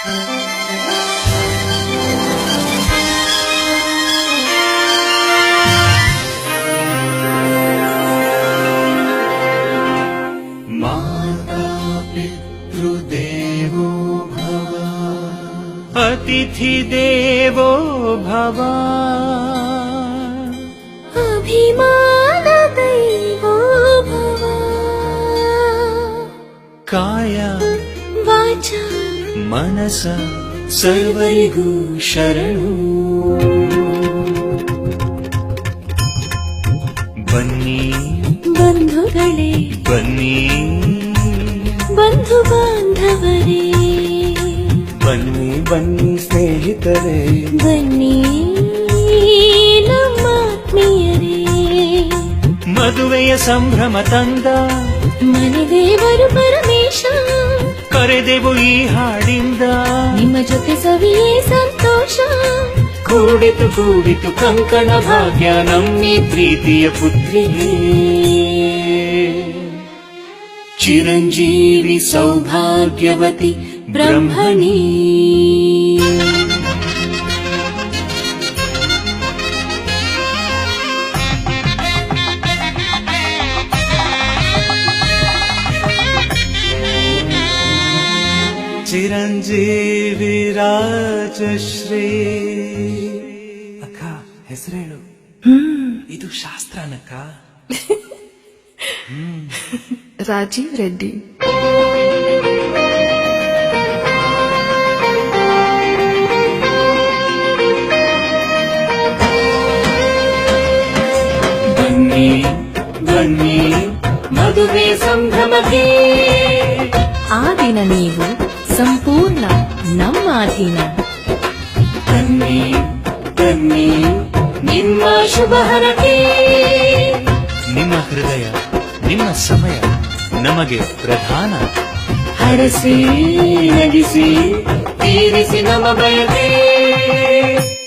माता पितृदेवो भव, अतिथि देवो भव, अभिमान दैवो भव, काय वाचा मनस सर्वरिगु शरणु. बन्नी बंधुगळे बन्नी बंधु बांधवरे, ಬನ್ನಿ ಬನ್ನಿ ಸ್ನೇಹಿತರೆ, ಬನ್ನಿ ನಮ್ಮಾತ್ಮೀಯರೇ. ಮದುವೆಯ ಸಂಭ್ರಮ ತಂದ ಮನೆ ದೇವರು ಪರಮೇಶ, ಕರೆದೆವು ಈ ಹಾಡಿಂದ. ನಿಮ್ಮ ಜೊತೆ ಸವಿಯೇ ಸಂತೋಷ, ಕೂಡಿತು ಕೂಡಿತು ಕಂಕಣ ಭಾಗ್ಯ ನಮ್ಮಿ ಪ್ರೀತಿಯ ಪುತ್ರಿಗೆ. ಚಿರಂಜೀವಿ ಸೌಭಾಗ್ಯವತಿ ಬ್ರಹ್ಮಣಿ. ಚಿರಂಜೀವಿ ರಾಜಶ್ರೀ. ಅಕ್ಕ ಹೆಸರೇಳು, ಇದು ಶಾಸ್ತ್ರನಕ್ಕ. ರಾಜೀವ್ ರೆಡ್ಡಿ. ಬನ್ನಿ ಬನ್ನಿ ಮದುವೆ ಸಂಭ್ರಮಕ್ಕೆ. ಆ ದಿನ ನೀವು ಸಂಪೂರ್ಣ ನಮ್ಮ ಅಧೀನ. ಬನ್ನಿ ಬನ್ನಿ ನಿಮ್ಮ ಶುಭ ಹರಕೆ. ನಿಮ್ಮ ಹೃದಯ ನಿಮ್ಮ ಸಮಯ ನಮಗೆ ಪ್ರಧಾನ. ಹರಸಿ ನಗಿಸಿ ತೀರಿಸಿ ನಮ್ಮ ಬಯಕೆ.